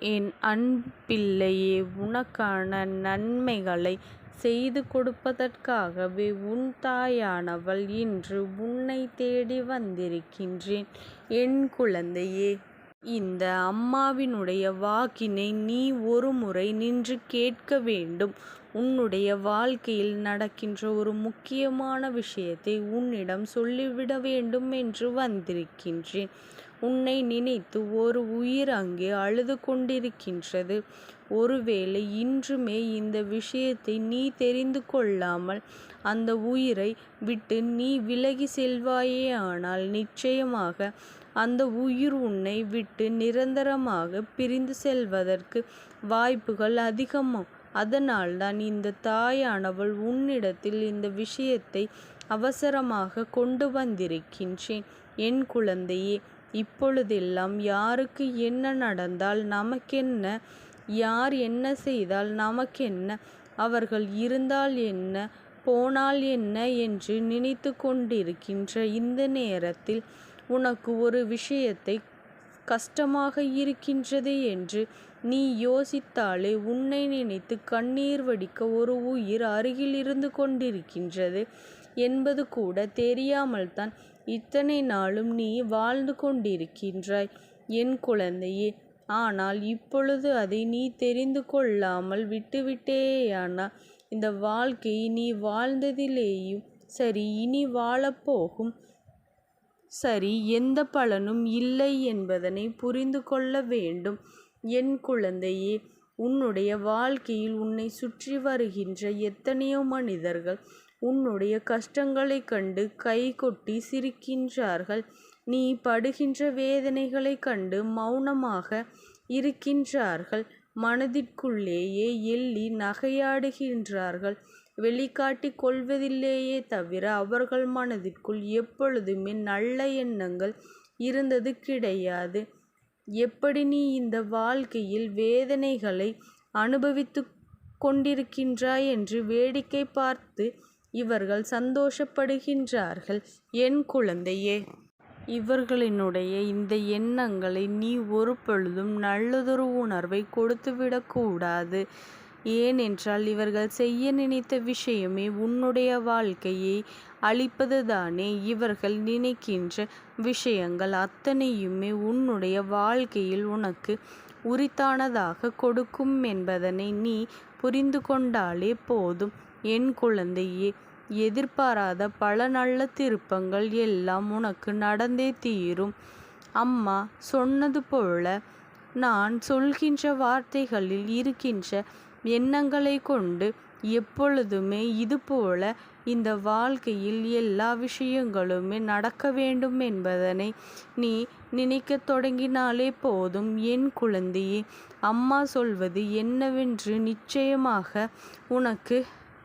என் அன்பிள்ளையே, உனக்கான நன்மைகளை செய்து கொடுப்பதற்காகவே உன் தாயானவள் இன்று உன்னை தேடி வந்திருக்கின்றேன். என் குழந்தையே, இந்த அம்மாவினுடைய வாக்கினை நீ ஒரு முறை நின்று கேட்க வேண்டும். உன்னுடைய வாழ்க்கையில் நடக்கின்ற ஒரு முக்கியமான விஷயத்தை உன்னிடம் சொல்லிவிட வேண்டும் என்று வந்திருக்கின்றேன். உன்னை நினைத்து ஒரு உயிர் அங்கே அழுது கொண்டிருக்கின்றது. ஒருவேளை இன்றுமே இந்த விஷயத்தை நீ தெரிந்து கொள்ளாமல் அந்த உயிரை விட்டு நீ விலகி செல்வாயேயானால் நிச்சயமாக அந்த உயிர் உன்னை விட்டு நிரந்தரமாக பிரிந்து செல்வதற்கு வாய்ப்புகள் அதிகமாகும். அதனால்தான் இந்த தாயானவள் உன்னிடத்தில் இந்த விஷயத்தை அவசரமாக கொண்டு வந்திருக்கின்றேன். என் குழந்தையே, இப்பொழுதெல்லாம் யாருக்கு என்ன நடந்தால் நமக்கென்ன, யார் என்ன செய்தால் நமக்கென்ன, அவர்கள் இருந்தால் என்ன போனால் என்ன என்று நினைத்து கொண்டிருக்கின்ற இந்த நேரத்தில் உனக்கு ஒரு விஷயத்தை கஷ்டமாக இருக்கின்றது என்று நீ யோசித்தாலே உன்னை நினைத்து கண்ணீர் வடிக்க ஒரு உயிர் அருகில் இருந்து கொண்டிருக்கின்றது என்பது கூட தெரியாமல் தான் இத்தனை நாளும் நீ வாழ்ந்து கொண்டிருக்கின்றாய் என் குழந்தையே. ஆனால் இப்பொழுது அதை நீ தெரிந்து கொள்ளாமல் விட்டுவிட்டேயானால் இந்த வாழ்க்கையை நீ வாழ்ந்ததிலேயும் சரி, இனி வாழப்போகும் சரி, எந்த பலனும் இல்லை என்பதனை புரிந்து கொள்ள வேண்டும். என் குழந்தையே, உன்னுடைய வாழ்க்கையில் உன்னை சுற்றி வருகின்ற எத்தனையோ மனிதர்கள் உன்னுடைய கஷ்டங்களை கண்டு கை கொட்டி சிரிக்கின்றார்கள். நீ படுகின்ற வேதனைகளை கண்டு மௌனமாக இருக்கின்றார்கள். மனதிற்குள்ளேயே எள்ளி நகையாடுகின்றார்கள். வெளிக்காட்டிக் கொள்வதில்லையே தவிர அவர்கள் மனதிற்குள் எப்பொழுதுமே நல்ல எண்ணங்கள் இருந்தது கிடையாது. எப்படி நீ இந்த வாழ்க்கையில் வேதனைகளை அனுபவித்து கொண்டிருக்கின்றாய் என்று வேடிக்கை பார்த்து இவர்கள் சந்தோஷப்படுகின்றார்கள். என் குழந்தையே, இவர்களினுடைய இந்த எண்ணங்களை நீ ஒரு பொழுதும் நல்லதொரு உணர்வை கொடுத்துவிடக்கூடாது. ஏனென்றால் இவர்கள் செய்ய நினைத்த விஷயமே உன்னுடைய வாழ்க்கையை அழிப்பதுதானே. இவர்கள் நினைக்கின்ற விஷயங்கள் அத்தனையுமே உன்னுடைய வாழ்க்கையில் உனக்கு உரித்தானதாக கொடுக்கும் என்பதனை நீ புரிந்து கொண்டாலே போதும். என் குழந்தையே, எதிர்பாராத பல நல்ல திருப்பங்கள் எல்லாம் உனக்கு நடந்தே தீரும். அம்மா சொன்னது போல நான் சொல்கின்ற வார்த்தைகளில் இருக்கின்ற எண்ணங்களை கொண்டு எப்பொழுதுமே இதுபோல இந்த வாழ்க்கையில் எல்லா விஷயங்களுமே நடக்க வேண்டும் என்பதனை நீ நினைக்க தொடங்கினாலே போதும். என் குழந்தையே, அம்மா சொல்வது என்னவென்று நிச்சயமாக உனக்கு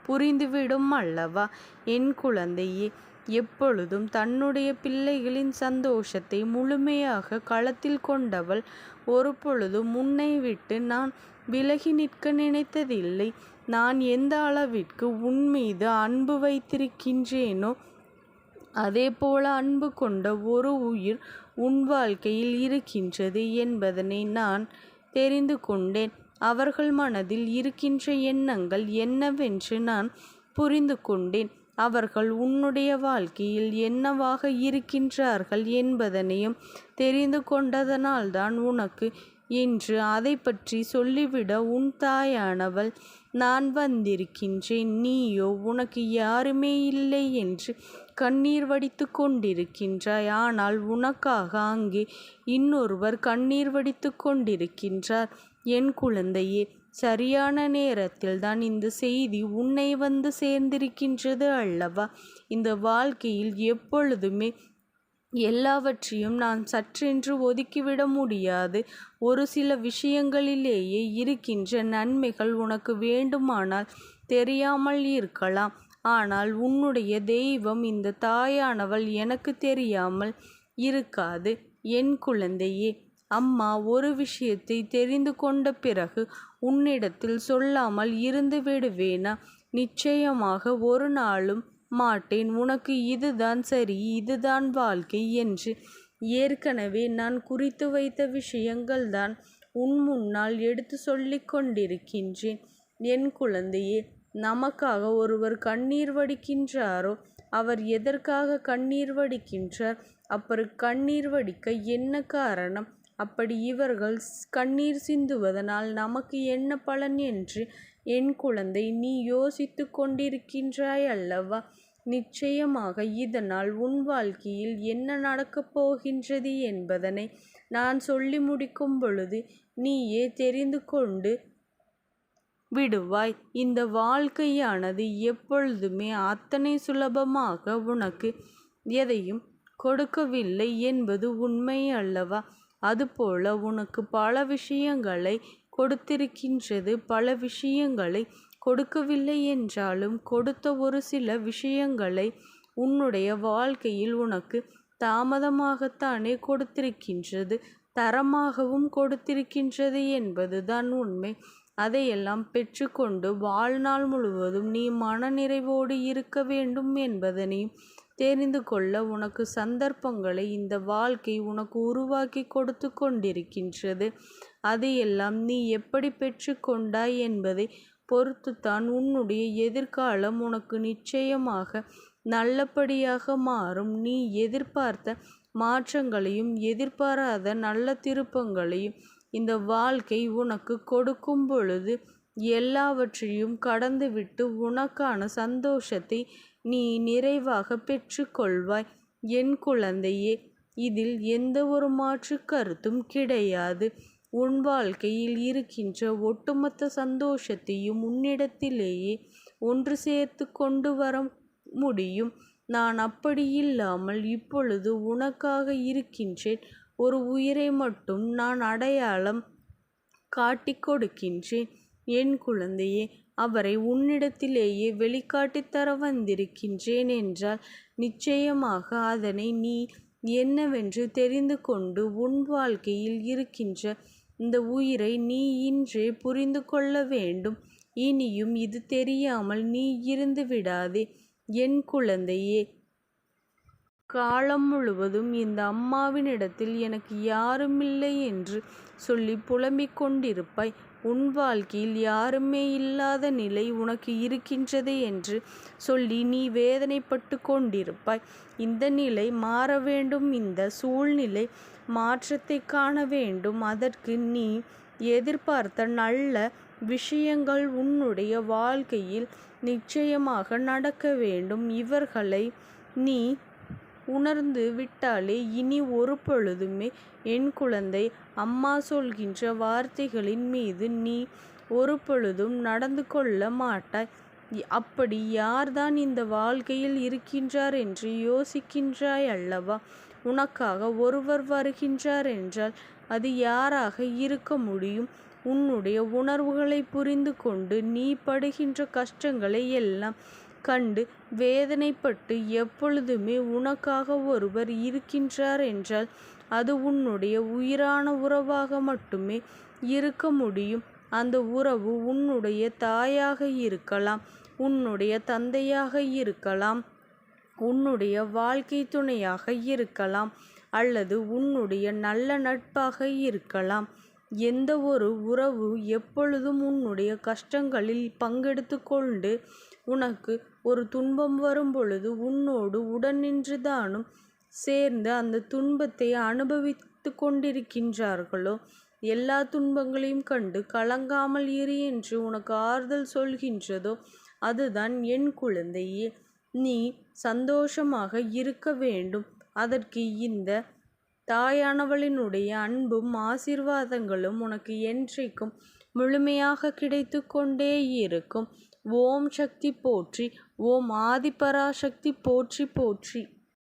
புரிந்துவிடும் அல்லவா? என் குழந்தையே, எப்பொழுதும் தன்னுடைய பிள்ளைகளின் சந்தோஷத்தை முழுமையாக களத்தில் கொண்டவள் ஒரு பொழுதும் உன்னை விட்டு நான் விலகி நிற்க நினைத்ததில்லை. நான் எந்த அளவிற்கு உன் மீது அன்பு வைத்திருக்கின்றேனோ அதே போல அன்பு கொண்ட ஒரு உயிர் உன் வாழ்க்கையில் இருக்கின்றது என்பதனை நான் தெரிந்து கொண்டேன். அவர்கள் மனதில் இருக்கின்ற எண்ணங்கள் என்னவென்று நான் புரிந்து கொண்டேன். அவர்கள் உன்னுடைய வாழ்க்கையில் என்னவாக இருக்கின்றார்கள் என்பதனையும் தெரிந்து கொண்டதனால்தான் உனக்கு இன்று அதை பற்றி சொல்லிவிட உன் தாயானவள் நான் வந்திருக்கின்றேன். நீயோ உனக்கு யாருமே இல்லை என்று கண்ணீர் வடித்து கொண்டிருக்கின்றாய். ஆனால் உனக்காக அங்கே இன்னொருவர் கண்ணீர் வடித்து கொண்டிருக்கின்றார். என் குழந்தையே, சரியான நேரத்தில் தான் இந்த செய்தி உன்னை வந்து சேர்ந்திருக்கின்றது அல்லவா? இந்த வாழ்க்கையில் எப்பொழுதுமே எல்லாவற்றையும் நான் சற்றென்று ஒதுக்கிவிட முடியாது. ஒரு சில விஷயங்களிலேயே இருக்கின்ற நன்மைகள் உனக்கு வேண்டுமானால் தெரியாமல் இருக்கலாம். ஆனால் உன்னுடைய தெய்வம் இந்த தாயானவள் எனக்கு தெரியாமல் இருக்காது. என் குழந்தையே, அம்மா ஒரு விஷயத்தை தெரிந்து கொண்ட பிறகு உன்னிடத்தில் சொல்லாமல் இருந்து விடுவேனா? நிச்சயமாக ஒரு நாளும் மாட்டேன். உனக்கு இதுதான் சரி, இதுதான் வாழ்க்கை என்று ஏற்கனவே நான் குறித்து வைத்த விஷயங்கள்தான் உன் முன்னால் எடுத்து சொல்லிக் கொண்டிருக்கின்றேன். என் குழந்தையே, நமக்காக ஒருவர் கண்ணீர் வடிக்கின்றாரோ அவர் எதற்காக கண்ணீர் வடிக்கின்றார்? அப்படி கண்ணீர் வடிக்க என்ன காரணம்? அப்படி இவர்கள் கண்ணீர் சிந்துவதனால் நமக்கு என்ன பலன் என்று என் குழந்தை நீ யோசித்து கொண்டிருக்கின்றாய் அல்லவா? நிச்சயமாக இதனால் உன் வாழ்க்கையில் என்ன நடக்கப் போகின்றது என்பதனை நான் சொல்லி முடிக்கும் பொழுது நீயே தெரிந்து கொண்டு விடுவாய். இந்த வாழ்க்கையானது எப்பொழுதுமே அத்தனை சுலபமாக உனக்கு எதையும் கொடுக்கவில்லை என்பது உண்மை அல்லவா? அதுபோல உனக்கு பல விஷயங்களை கொடுத்திருக்கின்றது. பல விஷயங்களை கொடுக்கவில்லை என்றாலும் கொடுத்த ஒரு சில விஷயங்களை உன்னுடைய வாழ்க்கையில் உனக்கு தாமதமாகத்தானே கொடுத்திருக்கின்றது, தரமாகவும் கொடுத்திருக்கின்றது என்பதுதான் உண்மை. அதையெல்லாம் பெற்றுக்கொண்டு வாழ்நாள் முழுவதும் நீ மனநிறைவோடு இருக்க வேண்டும் என்பதனையும் தெரிந்து கொள்ள உனக்கு சந்தர்ப்பங்களை இந்த வாழ்க்கை உனக்கு உருவாக்கி கொடுத்து கொண்டிருக்கின்றது. அதையெல்லாம் நீ எப்படி பெற்று கொண்டாய் என்பதை பொறுத்துத்தான் உன்னுடைய எதிர்காலம் உனக்கு நிச்சயமாக நல்லபடியாக மாறும். நீ எதிர்பார்த்த மாற்றங்களையும் எதிர்பாராத நல்ல திருப்பங்களையும் இந்த வாழ்க்கை உனக்கு கொடுக்கும் பொழுது எல்லாவற்றையும் கடந்துவிட்டு உனக்கான சந்தோஷத்தை நீ நிறைவாக பெற்று கொள்வாய். என் குழந்தையே, இதில் எந்த ஒரு மாற்று கருத்தும் கிடையாது. உன் வாழ்க்கையில் இருக்கின்ற ஒட்டுமொத்த சந்தோஷத்தையும் உன்னிடத்திலேயே ஒன்று சேர்த்து கொண்டு வர முடியும். நான் அப்படி இல்லாமல் இப்பொழுது உனக்காக இருக்கின்றேன். ஒரு உயிரை மட்டும் நான் அடையாளம் காட்டிக் கொடுக்கின்றேன். என் குழந்தையே, அவரை உன்னிடத்திலேயே வெளிக்காட்டித் தர வந்திருக்கின்றேன் என்றால் நிச்சயமாக அதனை நீ என்னவென்று தெரிந்து கொண்டு உன் வாழ்க்கையில் இருக்கின்ற இந்த உயிரை நீ இன்றே புரிந்து கொள்ள வேண்டும். இனியும் இது தெரியாமல் நீ இருந்து விடாதே என் குழந்தையே. காலம் முழுவதும் இந்த அம்மாவினிடத்தில் எனக்கு யாருமில்லை என்று சொல்லி புலம்பிக் கொண்டிருப்பாய். உன் வாழ்க்கையில் யாருமே இல்லாத நிலை உனக்கு இருக்கின்றது என்று சொல்லி நீ வேதனைப்பட்டு கொண்டிருப்பாய். இந்த நிலை மாற வேண்டும். இந்த சூழ்நிலை மாற்றத்தை காண வேண்டும். அதற்கு நீ எதிர்பார்த்த நல்ல விஷயங்கள் உன்னுடைய வாழ்க்கையில் நிச்சயமாக நடக்க வேண்டும். இவர்களை நீ உணர்ந்து விட்டாலே இனி ஒரு பொழுதுமே என் குழந்தை அம்மா சொல்கின்ற வார்த்தைகளின் மீது நீ ஒரு பொழுதும் நடந்து கொள்ள மாட்டாய். அப்படி யார்தான் இந்த வாழ்க்கையில் இருக்கின்றார் என்று யோசிக்கின்றாய் அல்லவா? உனக்காக ஒருவர் வருகின்றார் என்றால் அது யாராக இருக்க முடியும்? உன்னுடைய உணர்வுகளை புரிந்து கொண்டு நீ படுகின்ற கஷ்டங்களை எல்லாம் கண்டு வேதனைப்பட்டு எப்பொழுதுமே உனக்காக ஒருவர் இருக்கின்றார் என்றால் அது உன்னுடைய உயிரான உறவாக மட்டுமே இருக்க முடியும். அந்த உறவு உன்னுடைய தாயாக இருக்கலாம், உன்னுடைய தந்தையாக இருக்கலாம், உன்னுடைய வாழ்க்கை துணையாக இருக்கலாம், அல்லது உன்னுடைய நல்ல நட்பாக இருக்கலாம். எந்த ஒரு உறவு எப்பொழுதும் உன்னுடைய கஷ்டங்களில் பங்கெடுத்து கொண்டு உனக்கு ஒரு துன்பம் வரும் பொழுது உன்னோடு உடன் நின்றுதானும் சேர்ந்து அந்த துன்பத்தை அனுபவித்து கொண்டிருக்கின்றார்களோ, எல்லா துன்பங்களையும் கண்டு கலங்காமல் இரு என்று உனக்கு ஆறுதல் சொல்கின்றதோ அதுதான் என் குழந்தையே. நீ சந்தோஷமாக இருக்க வேண்டும். அதற்கு இந்த தாயானவளினுடைய அன்பும் ஆசீர்வாதங்களும் உனக்கு என்றைக்கும் முழுமையாக கிடைத்து கொண்டே இருக்கும். ஓம் சக்தி போற்றி. ஓம் ஆதிபராசக்தி போற்றி போற்றி.